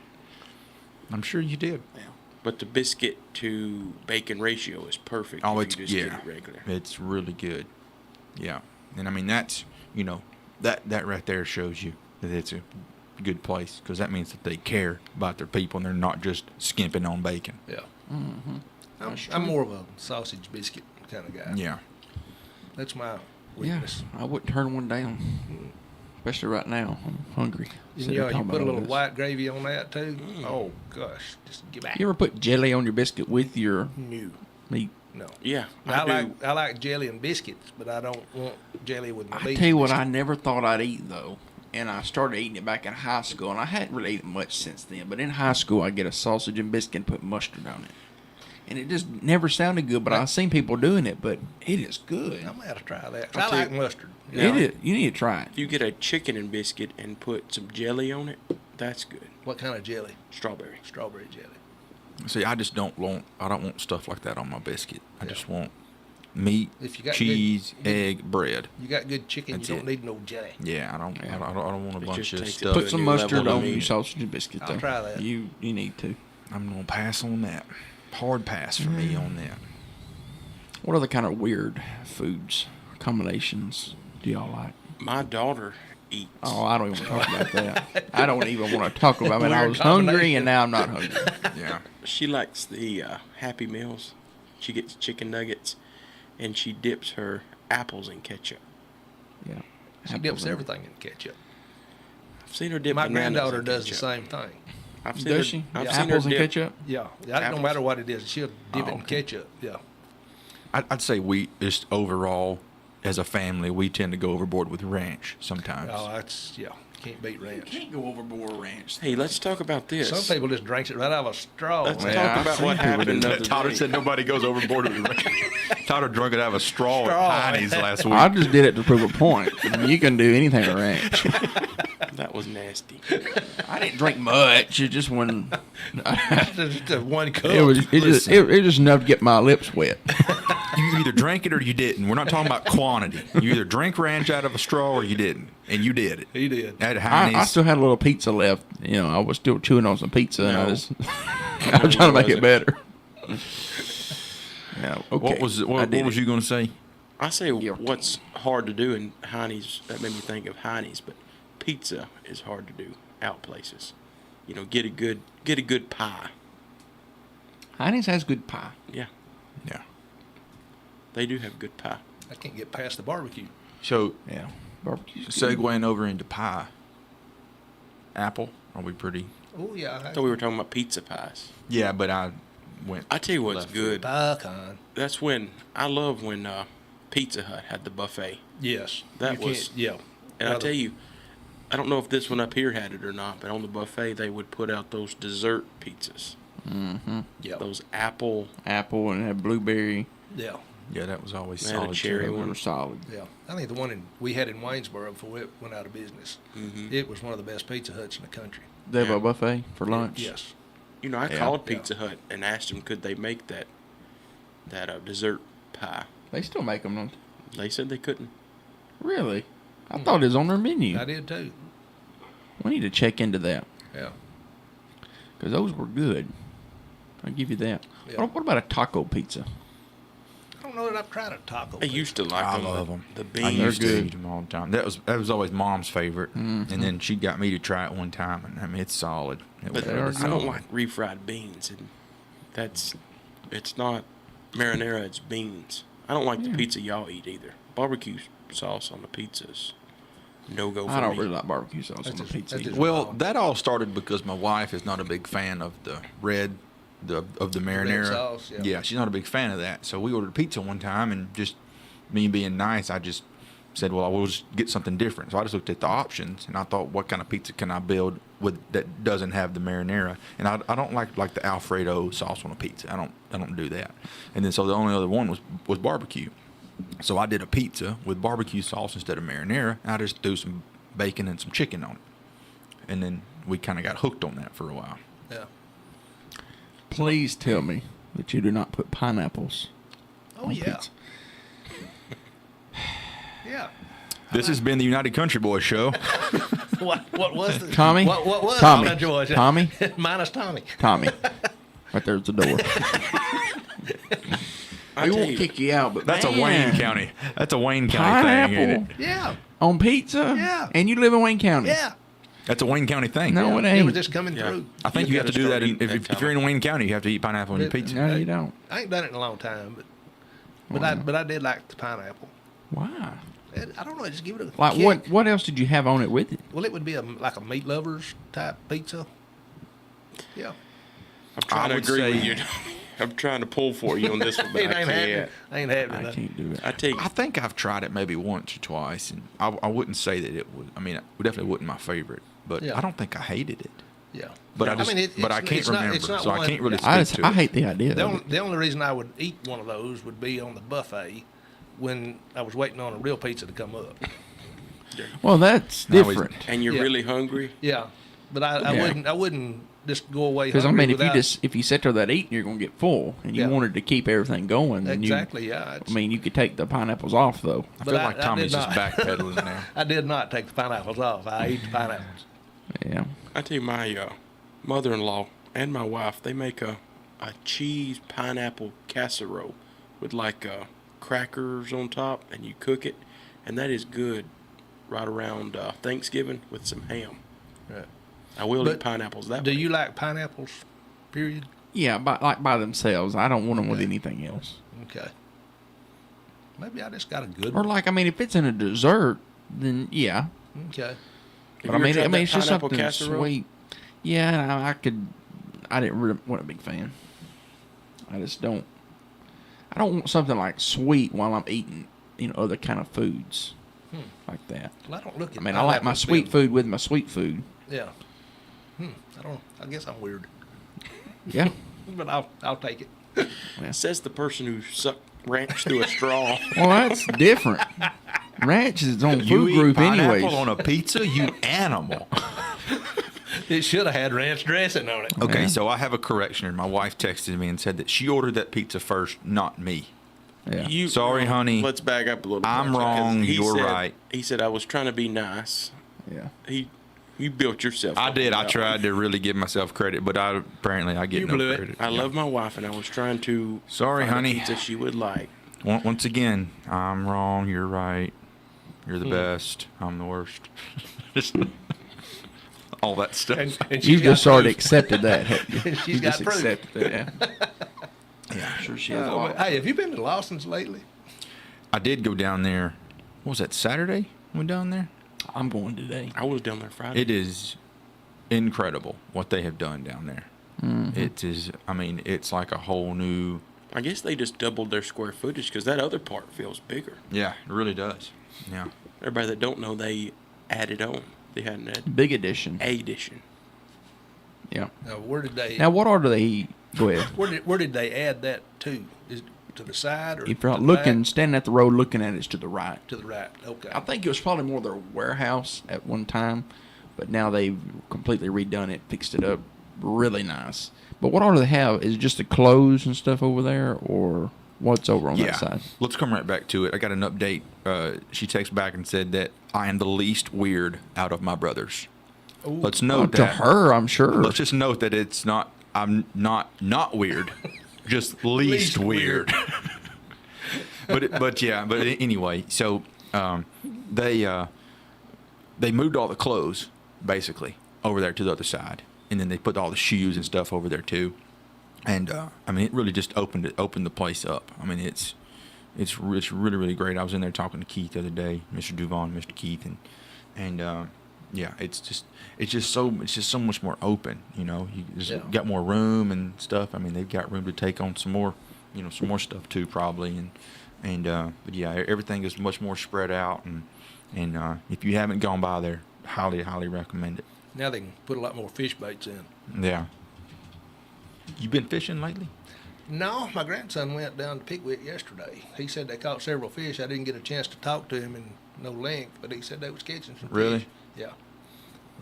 I'm sure you did. Yeah. But the biscuit to bacon ratio is perfect. Oh, if it's you just yeah, get it regular. it's really good. Yeah, and I mean that's that right there shows you that it's a good place, because that means that they care about their people and they're not just skimping on bacon. yeah. Mm-hmm. I'm more of a sausage biscuit kind of guy. Yeah, That's my Yeah, weakness. I wouldn't turn one down, especially right now. I'm hungry. And, Sitting you there know, you talking put a about all little this. white gravy on that too. Oh gosh, just get back. You ever put jelly on your biscuit with your No, meat? no. Yeah, I like jelly and biscuits, but I don't want jelly with my I beef tell you what, I biscuit. never thought I'd eat though, and I started eating it back in high school, and I hadn't really eaten much since then. But in high school, I get a sausage and biscuit and put mustard on it, and it just never sounded good. But I've seen people doing it, but it is good. I'm gonna have to try that. I'll I tell like you- mustard. It is. You need to try it. If you get a chicken and biscuit and put some jelly on it, that's good. What kind of jelly? Strawberry. Strawberry jelly. see, I don't want stuff like that on my biscuit. I Yeah. just want meat, If you got cheese, good- egg, bread. You got good chicken. That's you don't it. need no jelly. Yeah, I don't want a It bunch just of takes it stuff. to Put a some new mustard level on of your meat. sausage and biscuit. I'll Though. try that. You need to. I'm gonna pass on that. Hard pass for me on that. What other kind of weird foods combinations do y'all like? My daughter eats. Oh, I don't even want to talk about that. I don't even want to talk about it. I Weird was hungry, combination. and now I'm not hungry. Yeah. She likes the Happy Meals. She gets chicken nuggets, and she dips her apples in ketchup. Yeah. She dips everything in ketchup. I've seen her dip My bananas granddaughter in does the ketchup. same thing. I've seen Does her, she? I've Yeah. seen her Apples and dip- ketchup? Yeah, no Apples. matter what it is, she'll dip it in okay. ketchup. Yeah. I'd say we just overall, as a family, we tend to go overboard with ranch sometimes. Oh, that's can't beat ranch. Can't go overboard ranch. Hey, let's talk about this. Some people just drinks it right out of a straw. Let's man. talk about what happened the other Tyler day. said nobody goes overboard with ranch. Tyler drunk it out of a straw Straw. at Heine's last week. I just did it to prove a point. I mean, you can do anything with ranch. That was nasty. I didn't drink much. It just when Just a one cup. it just enough to get my lips wet. You either drank it or you didn't. We're not talking about quantity. You either drink ranch out of a straw or you didn't, and you did it. He did. At Heine's. I still had a little pizza left. I was still chewing on some pizza, and I No. was I was trying to make it wasn't. better. Yeah. Okay. What was I what did was it. you going to say? I say Guilty. what's hard to do in Heine's, that made me think of Heine's, but pizza is hard to do out places. Get a good pie. Heine's has good pie. Yeah, Yeah. they do have good pie. I can't get past the barbecue. So Yeah. Barbecue's good. segueing over into pie. Apple. Are we pretty? Oh yeah. I thought we were talking about pizza pies. Yeah, but I went. I tell you what's left good. Pecan. That's when I love when Pizza Hut had the buffet. Yes. That You was- can't- yeah. And I Rather- tell you, I don't know if this one up here had it or not, but on the buffet they would put out those dessert pizzas. Mm-hmm. Yeah. Those apple. Apple and had blueberry. Yeah. Yeah, that was always They had a solid. cherry too. They one. were solid. Yeah. I think the one we had in Waynesboro before it went out of business. Mm-hmm. It was one of the best Pizza Huts in the country. They have Yeah. a buffet for lunch. Yes. I Yeah. called Yeah. Pizza Hut and asked them could they make that dessert pie. They still make them, don't They said they couldn't. they? Really? I thought it was on their menu. I did too. We need to check into that Yeah. because those were good. I'll give you that. Yeah. What about a taco pizza? I don't know that I've tried a taco. I used to like I them. love them. The I beans. used to good. eat them all the time. That was always Mom's favorite, Mhm. and then she got me to try it one time, and I mean it's solid. It was But They are really I don't solid. like refried beans, and it's not marinara. It's beans. I don't like the pizza y'all eat either. Barbecue sauce on the pizzas, no go for I don't me. really like barbecue sauce That's on the just- pizza. that's just- either. Well, that all started because my wife is not a big fan of the red, of the marinara. sauce, yeah. she's not a big fan of that. So we ordered pizza one time, and just me being nice, I just said, well, I will just get something different. So I just looked at the options, and I thought, what kind of pizza can I build with that doesn't have the marinara? And I don't like the Alfredo sauce on a pizza. I don't do that. And then so the only other one was barbecue. So I did a pizza with barbecue sauce instead of marinara. And I just threw some bacon and some chicken on it. And then we kind of got hooked on that for a while. Yeah. Please tell me that you do not put pineapples Oh, on yeah. pizza. Yeah. This has been the United Country Boys show. What was the Tommy? What was Tommy. Honor George? Tommy? Minus Tommy. Tommy. Right there's the door. I We tell won't you, kick you out, but That's man, a Wayne County. That's a Wayne County thing, ain't pineapple it? Yeah. on pizza? Yeah. And you live in Wayne County? Yeah. That's a Wayne County thing. No, it It ain't. was just coming Yeah. through. I think you have to do gotta that start eating if you're in Wayne County. You have to eat pineapple on your pizza. No, you don't. I ain't done it in a long time, but Wow. I did like the pineapple. Why? I don't know. Just give it a Like kick. what else did you have on it with it? Well, it would be like a meat lovers type pizza. Yeah. I'm trying to would agree with say- you. I'm trying to pull for you on this one, but It I ain't happening. can't. Ain't happening. I nothing. can't do it. I tell you, I think I've tried it maybe once or twice, and I wouldn't say that it was. I mean, it definitely wasn't my favorite, but Yeah. I don't think I hated it. Yeah. But I mean, just, but I can't it's not- remember, it's not so I one- can't really I speak to it. I hate the idea. The of only, it. the only reason I would eat one of those would be on the buffet when I was waiting on a real pizza to come up. Well, that's Now he's- different. and you're Yeah. really hungry. Yeah. But I Yeah. wouldn't just go away. Because I hungry mean, without- if you sit there that eating, you're gonna get full, and you Yeah. wanted to keep everything going. Then exactly, yeah. I mean, you could take the pineapples off though. I but feel I- like I Tommy's did just not. backpedaling there. I did not take the pineapples off. I ate the pineapples. Yeah. I tell you, my mother-in-law and my wife, they make a cheese pineapple casserole with like crackers on top, and you cook it, and that is good right around Thanksgiving with some ham. Right. I will But eat pineapples that Do way. you like pineapples? Period. Yeah, by themselves. I don't want them with Okay. anything else. Okay. Maybe I just got a good Or one. like, I mean, if it's in a dessert, then yeah. Okay. Have But you I ever mean, tried that it's just pineapple something casserole? sweet. Yeah, I could. I didn't really wasn't a big fan. I just don't. I don't want something like sweet while I'm eating, other kind of foods like that. Well, I don't look at I mean, I like my pineapples sweet being- food with my sweet food. Yeah. I guess I'm weird. Yeah. But I'll take it. Says the person who sucked ranch through a straw. Well, that's different. Ranch is its own You food eat group, pineapple anyways. on a pizza, you animal. It should have had ranch dressing on it. Okay, Yeah. so I have a correction here. My wife texted me and said that she ordered that pizza first, not me. Yeah. Sorry, honey. Let's back up a little bit. I'm because wrong, he you're said- right. He said, I was trying to be nice. Yeah. You built yourself I up did. on I that tried one. to really give myself credit, but apparently I get You no blew it. credit. I love my wife, and I was trying to Sorry, find a honey. pizza she would like. Once again, I'm wrong. You're right. You're the best. I'm the worst. Just all that stuff. And You she's got just already proof. accepted that. haven't you? She's You got just proof. accepted that. Yeah. yeah. Sure, she has a lot. Hey, have you been to Lawson's lately? I did go down there. What was that, Saturday? We down there? I'm going today. I was down there Friday. It is incredible what they have done down there. It is. I mean, it's like a whole new. I guess they just doubled their square footage because that other part feels bigger. Yeah, it really does. Yeah. Everybody that don't know, they added on. They hadn't had Big edition. a edition. Yeah. Now, where did they? Now, what order they go ahead? Where did they add that to? Is it to the side or If you're to the looking, back? standing at the road looking at it, it's to the right. To the right. Okay. I think it was probably more their warehouse at one time, but now they've completely redone it, fixed it up, really nice. But what order they have is it just the clothes and stuff over there, or what's over on that side? Let's come right back to it. I got an update. She texted back and said that I am the least weird out of my brothers. Let's Oh, note to that. her, I'm sure. Let's just note that it's not. I'm not weird, just least Least weird. but anyway, so they moved all the clothes basically over there to the other side, and then they put all the shoes and stuff over there too. And I mean, it really just opened the place up. I mean, it's really great. I was in there talking to Keith the other day, Mr. Duvon, Mr. Keith, and yeah, it's just so much more open. You know, you just Yeah. got more room and stuff. I mean, they've got room to take on some more stuff too, probably. And And but yeah, everything is much more spread out, and if you haven't gone by there, highly recommend it. Now they can put a lot more fish baits in. Yeah. You been fishing lately? No, my grandson went down to Pickwick yesterday. He said they caught several fish. I didn't get a chance to talk to him in no length, but he said they was catching some Really? fish. Yeah.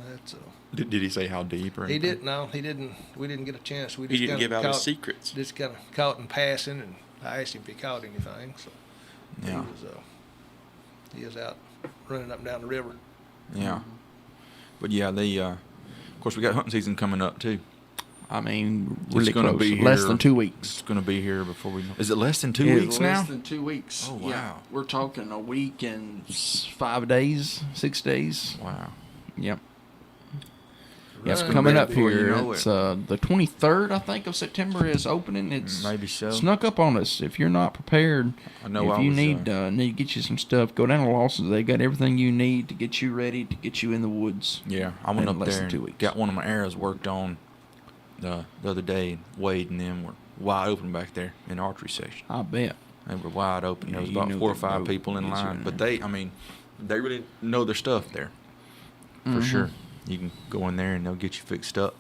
That's Did he say how deep or he anything? didn't. No, he didn't. We didn't get a chance. We He just didn't kinda give out his caught- secrets. Just kind of caught in passing, and I asked him if he caught anything. So Yeah. he was out running up and down the river. Yeah. But yeah, of course we got hunting season coming up too. I mean, really It's gonna close. be Less here- than 2 weeks. It's going to be here before we know. Is it less than 2 It's weeks now? Less than 2 weeks. Oh, Yeah, wow. we're talking a week and 5 days, 6 days. Wow. Yep. Right. Yes, gonna coming be up before you here. know It's it. the 23rd, I think, of September is opening. It's Maybe so. snuck up on us. If you're not prepared, I know if I you was, need to get you some stuff, go down to Lawson's. They got everything you need to get you ready to get you in the woods. Yeah, I went in up less there than and 2 weeks. got one of my arrows worked on the other day. Wade and them were wide open back there in the archery section. I bet. They were wide open. Yeah, There was you about know 4 or the 5 rope people in is line. in But there. they really know their stuff there. For Mhm. sure. You can go in there and they'll get you fixed up.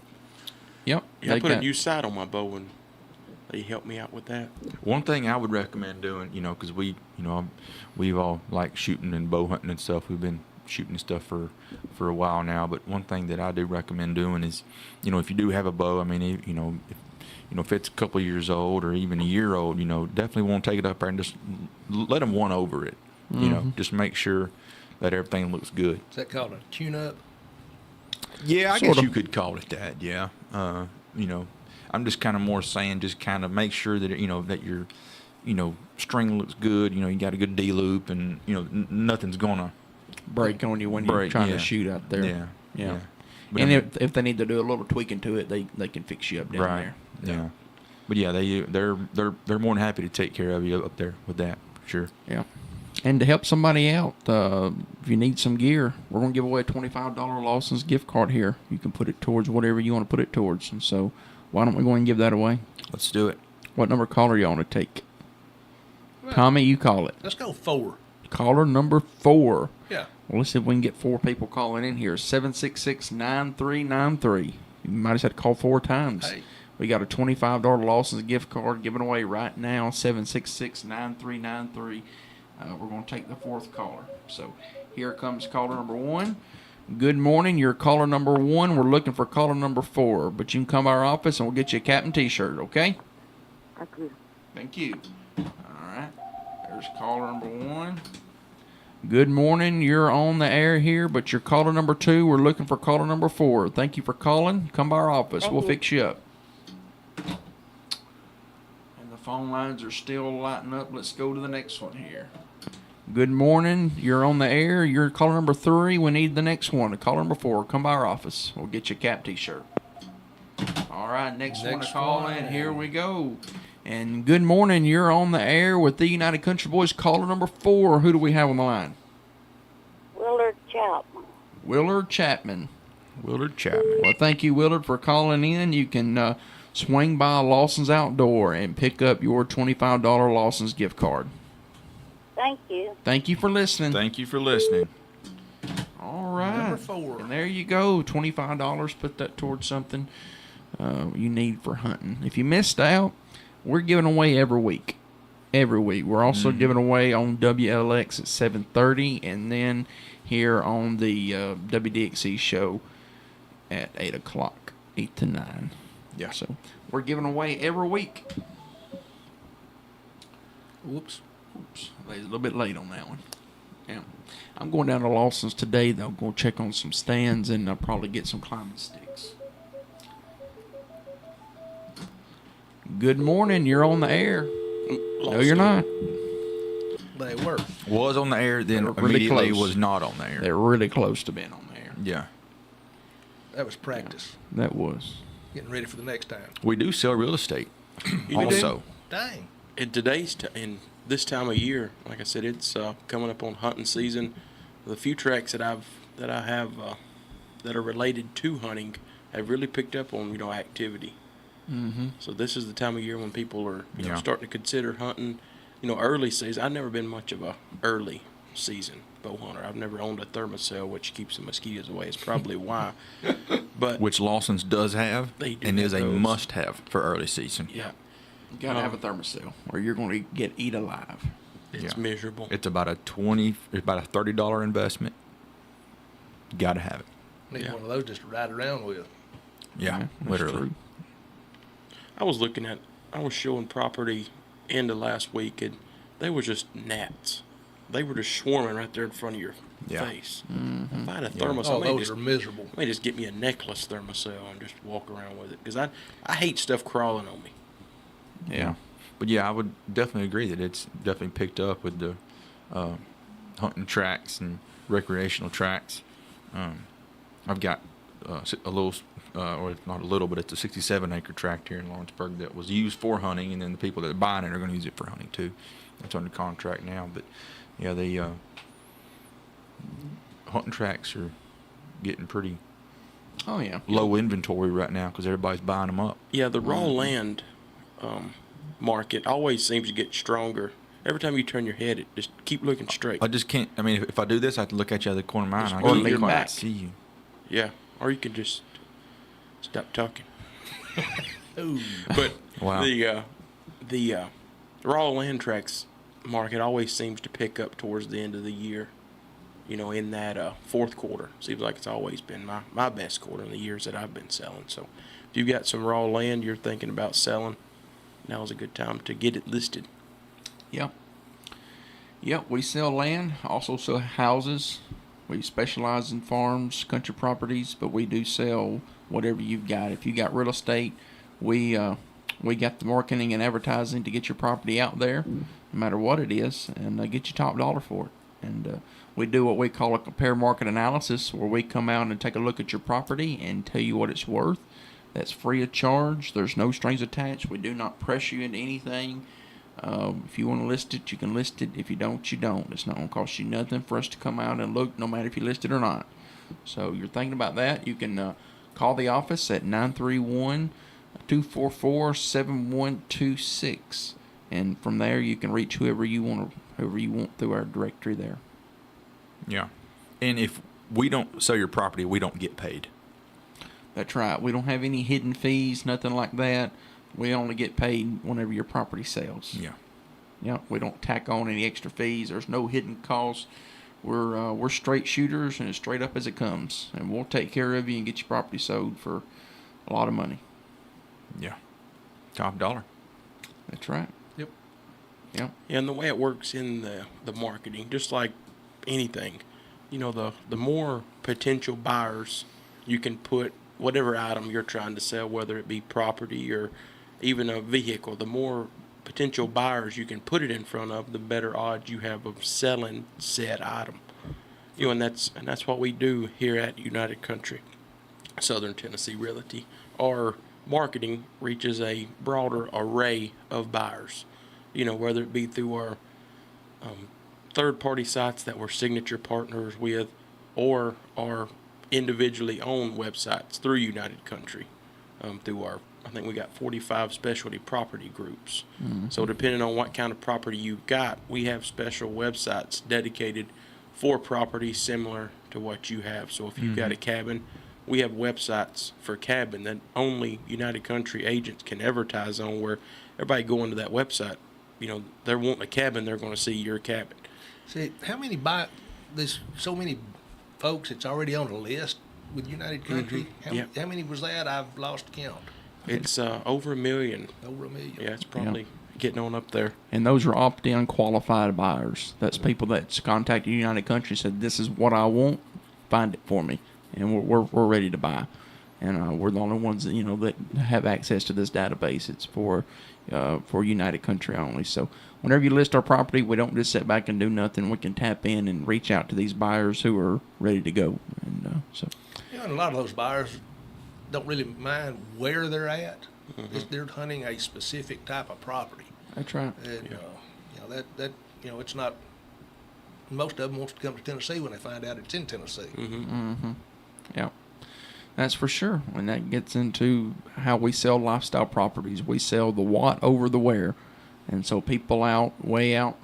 Yep. Yeah, I they put a got- new sight on my bow, and they helped me out with that. One thing I would recommend doing, because we've all like shooting and bow hunting and stuff. We've been shooting and stuff for a while now. But one thing that I do recommend doing is, if you do have a bow, I mean, if it's a couple of years old or even a year old, definitely want to take it up there and just let them one over it. Just make sure that everything looks good. Is that called a tune-up? Yeah, I Sort guess of. you could call it that. Yeah. I'm just kind of more saying, just kind of make sure that that your, string looks good. You got a good D loop, and nothing's gonna break on you when you're break. trying Yeah. to shoot out there. Yeah. Yeah. But And I mean- if they need to do a little tweaking to it, they can fix you up down right. there. Yeah. But yeah, they're more than happy to take care of you up there with that. Sure. Yeah. And to help somebody out, if you need some gear, we're going to give away a $25 Lawson's gift card here. You can put it towards whatever you want to put it towards. And so why don't we go ahead and give that away? Let's do it. What number caller you want to take? Well, Tommy, you call it. Let's go 4. Caller number 4. Yeah. Well, let's see if we can get 4 people calling in here. 766-9393. You might have had to call 4 times. Hey. We got a $25 Lawson's gift card given away right now. 766-9393. We're going to take the 4th caller. So here comes caller number 1. Good morning. You're caller number 1. We're looking for caller number 4. But you can come to our office and we'll get you a cap and t-shirt, okay? Thank you. Thank you. All right. There's caller number 1. Good morning. You're on the air here, but you're caller number 2. We're looking for caller number 4. Thank you for calling. Come by our office. Thank We'll you. fix you up. And the phone lines are still lighting up. Let's go to the next one here. Good morning. You're on the air. You're caller number 3. We need the next one. Caller number 4. Come by our office. We'll get you a cap t-shirt. All right. Next one to Next call one. in. Here we go. And good morning. You're on the air with the United Country Boys. Caller number 4. Who do we have on the line? Willard Chapman. Willard Chapman. Willard Chapman. Well, thank you, Willard, for calling in. You can swing by Lawson's Outdoor and pick up your $25 Lawson's gift card. Thank you. Thank you for listening. Thank you for listening. All right. Number 4. And there you go. $25. Put that towards something you need for hunting. If you missed out, we're giving away every week. Every week. We're also giving away on WLX at 7:30, and then here on the WDXE show at 8 o'clock, 8 to 9. Yeah. So we're giving away every week. Whoops. Oops, I was a little bit late on that one. Yeah. I'm going down to Lawson's today, though. Going to check on some stands and probably get some climbing sticks. Good morning. You're on the air. No, you're not. They were. Was on the air, then They were really immediately close. was not on the air. They're really close to being on the air. Yeah. That was practice. That was. Getting ready for the next time. We do sell real estate. You do? Also. Dang. In this time of year, like I said, it's coming up on hunting season. The few tracks that I have that are related to hunting have really picked up on activity. Mm-hmm. So this is the time of year when people are Yeah. starting to consider hunting. early season. I've never been much of a early season bow hunter. I've never owned a thermocell, which keeps the mosquitoes away. It's probably why. But Which Lawson's does have They do and have is a those. must-have for early season. yeah, You gotta have a thermocell, or you're going to get eat alive. it's Yeah. miserable. It's about a $30 investment. Got to have it. Need Yeah. one of those just to ride around with. Yeah, that's literally. true. I was showing property end of last week, and they were just gnats. They were just swarming right there in front of your Yeah. face. If I had a thermocell, Oh, I may those just are miserable. I may just get me a necklace thermocell and just walk around with it, because I hate stuff crawling on me. Yeah. But yeah, I would definitely agree that it's definitely picked up with the hunting tracks and recreational tracks. I've got a little, or not a little, but it's a 67-acre tract here in Lawrenceburg that was used for hunting, and then the people that are buying it are going to use it for hunting too. That's under contract now. But yeah, the hunting tracks are getting pretty Oh yeah. low inventory right now because everybody's buying them up. Yeah, the raw land market always seems to get stronger. Every time you turn your head, it just keep looking straight. I just can't. I mean, if I do this, I have to look at you out of the corner of my eye. Just and or I can't lean quite back. see you. Yeah, or you can just stop talking. Ooh. But Wow. the raw land tracks market always seems to pick up towards the end of the year. In that fourth quarter. Seems like it's always been my best quarter in the years that I've been selling. So if you've got some raw land you're thinking about selling, now's a good time to get it listed. Yep. Yep, we sell land, also sell houses. We specialize in farms, country properties, but we do sell whatever you've got. If you got real estate, we got the marketing and advertising to get your property out there, no matter what it is, and get you top dollar for it. And we do what we call a compare market analysis, where we come out and take a look at your property and tell you what it's worth. That's free of charge. There's no strings attached. We do not press you into anything. If you want to list it, you can list it. If you don't, you don't. It's not going to cost you nothing for us to come out and look, no matter if you list it or not. So you're thinking about that, you can call the office at 931-244-7126. And from there, you can reach whoever you want through our directory there. Yeah. And if we don't sell your property, we don't get paid. That's right. We don't have any hidden fees, nothing like that. We only get paid whenever your property sells. Yeah. Yep. We don't tack on any extra fees. There's no hidden costs. We're straight shooters and as straight up as it comes, and we'll take care of you and get your property sold for a lot of money. Yeah. Top dollar. That's right. Yep. Yep. Yeah, and the way it works in the marketing, just like anything, the more potential buyers you can put whatever item you're trying to sell, whether it be property or even a vehicle, the more potential buyers you can put it in front of, the better odds you have of selling said item. And that's what we do here at United Country Southern Tennessee Realty. Our marketing reaches a broader array of buyers, whether it be through our third-party sites that we're signature partners with, or our individually owned websites through United Country, through our, I think we got 45 specialty property groups. So depending on what kind of property you've got, we have special websites dedicated for property similar to what you have. So if you've got a cabin, we have websites for cabin that only United Country agents can advertise on, where everybody going to that website, they're wanting a cabin, they're going to see your cabin. See, how many there's so many folks that's already on the list with United Country. How many was that? I've lost count. It's over 1 million. Over 1 million. Yeah, it's probably getting on up there. And those are opt-in qualified buyers. That's people that's contacted United Country, said, this is what I want, find it for me. And we're ready to buy. And we're the only ones that, that have access to this database. It's for United Country only. So whenever you list our property, we don't just sit back and do nothing. We can tap in and reach out to these buyers who are ready to go. And And a lot of those buyers don't really mind where they're at. They're hunting a specific type of property. That's right. And it's not. Most of them wants to come to Tennessee when they find out it's in Tennessee. Yeah, that's for sure. And that gets into how we sell lifestyle properties. We sell the what over the where, And so people way out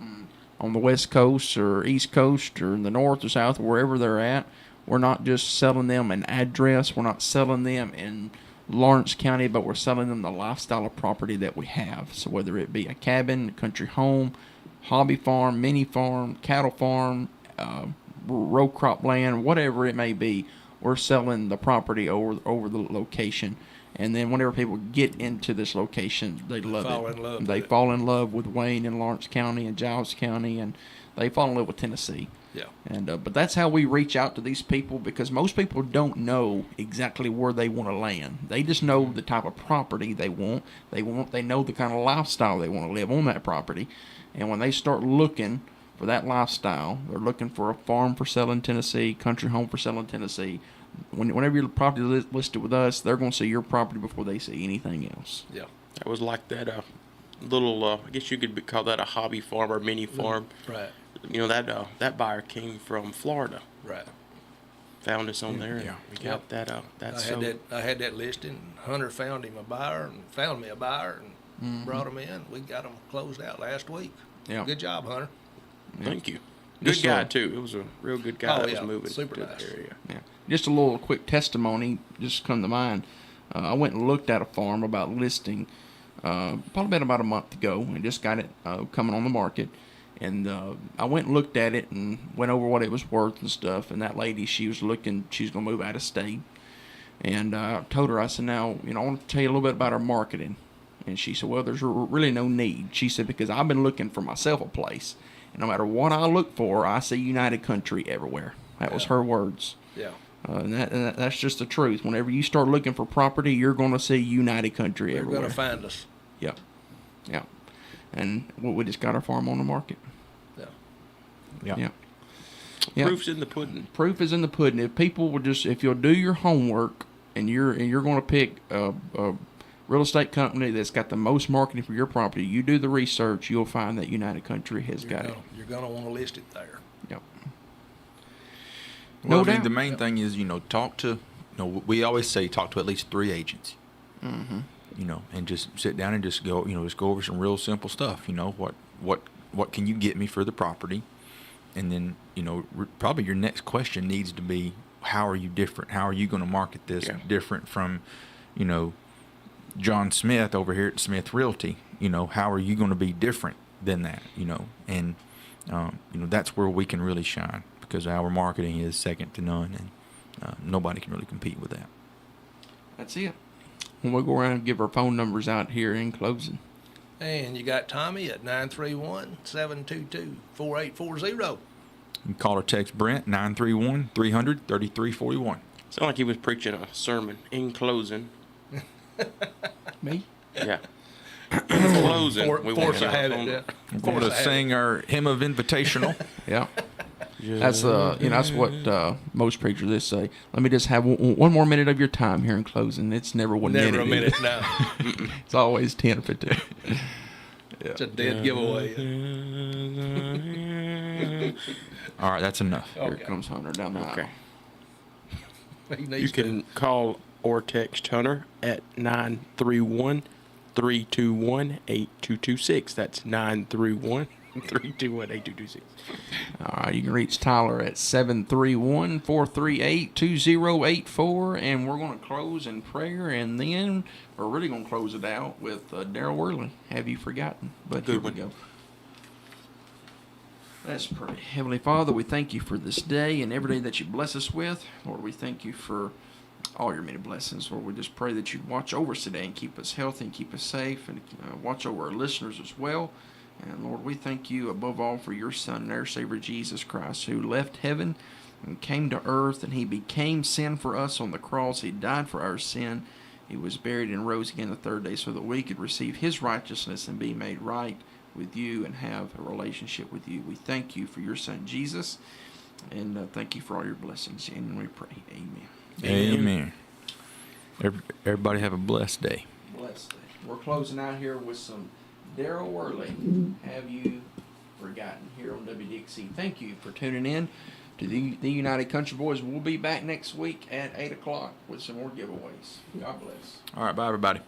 on the West Coast or East Coast or in the North or South, wherever they're at, we're not just selling them an address. We're not selling them in Lawrence County, but we're selling them the lifestyle of property that we have. So whether it be a cabin, a country home, hobby farm, mini farm, cattle farm, row crop land, whatever it may be, we're selling the property over the location. And then whenever people get into this location, they love it. They fall in love with Wayne and Lawrence County and Giles County, and they fall in love with Tennessee. Yeah. And but that's how we reach out to these people, because most people don't know exactly where they want to land. They just know the type of property they want. They know the kind of lifestyle they want to live on that property. And when they start looking for that lifestyle, they're looking for a farm for sale in Tennessee, country home for sale in Tennessee. Whenever your property is listed with us, they're going to see your property before they see anything else. Yeah. That was like that little, I guess you could call that a hobby farm or mini farm. Right. You know, that buyer came from Florida. Right. Found us on there, and we got that. I had that listing. Hunter found him a buyer and found me a buyer and brought him in. We got them closed out last week. Yeah. Good job, Hunter. Thank you. Good guy too. It was a real good guy that was moving super to nice. the area. Yeah. Just a little quick testimony just come to mind. I went and looked at a farm about listing probably about a month ago, and just got it coming on the market. And I went and looked at it and went over what it was worth and stuff. And that lady, she was going to move out of state. And I told her, I said, now, I want to tell you a little bit about our marketing. And she said, well, there's really no need. She said, because I've been looking for myself a place. And no matter what I look for, I see United Country everywhere. That was her words. Yeah. And that's just the truth. Whenever you start looking for property, you're going to see United Country You're everywhere. going to find us. Yep. Yeah. And we just got our farm on the market. Yeah. Yeah. Proof's in the pudding. Proof is in the pudding. If people will if you'll do your homework, and you're going to pick a real estate company that's got the most marketing for your property, you do the research, you'll find that United Country has got it. You're going to want to list it there. Yep. Well, No I mean, doubt. the main thing is, talk to, we always say talk to at least 3 agents. Mm-hmm. And just sit down and just go, just go over some real simple stuff. What can you get me for the property? And then, probably your next question needs to be, how are you different? How are you going to market this different from, John Smith over here at Smith Realty? How are you going to be different than that? And that's where we can really shine, because our marketing is second to none, and nobody can really compete with that. That's it. When we go around and give our phone numbers out here in closing. And you got Tommy at 931-722-4840. You can call or text Brent, 931-300-3341. Sound like he was preaching a sermon. In closing. Me? Yeah. In closing. Force I had it. We're going to sing our hymn of invitational. Yeah. That's that's what most preachers they say. Let me just have one more minute of your time here in closing. It's never 1 minute. Never a minute now. It's always 10 or 15. It's a dead giveaway. All right, that's enough. Here comes Hunter down the aisle. You can call or text Hunter at 931-321-8226. That's 931-321-8226. All right, you can reach Tyler at 731-438-2084, and we're going to close in prayer, and then we're really going to close it out with Daryl Worley. Have you forgotten? But here we go. Let's pray. Heavenly Father, we thank you for this day and every day that you bless us with. Lord, we thank you for all your many blessings. Lord, we just pray that you'd watch over us today and keep us healthy and keep us safe, and watch over our listeners as well. And Lord, we thank you above all for your Son and our Savior Jesus Christ, who left heaven and came to earth, and he became sin for us on the cross. He died for our sin. He was buried and rose again the third day so that we could receive his righteousness and be made right with you and have a relationship with you. We thank you for your Son Jesus, and thank you for all your blessings. And we pray, amen. Amen. Everybody have a blessed day. Blessed day. We're closing out here with some Daryl Worley. Have you forgotten? Here on WDXE. Thank you for tuning in to the United Country Boys. We'll be back next week at 8 o'clock with some more giveaways. God bless. All right, bye, everybody.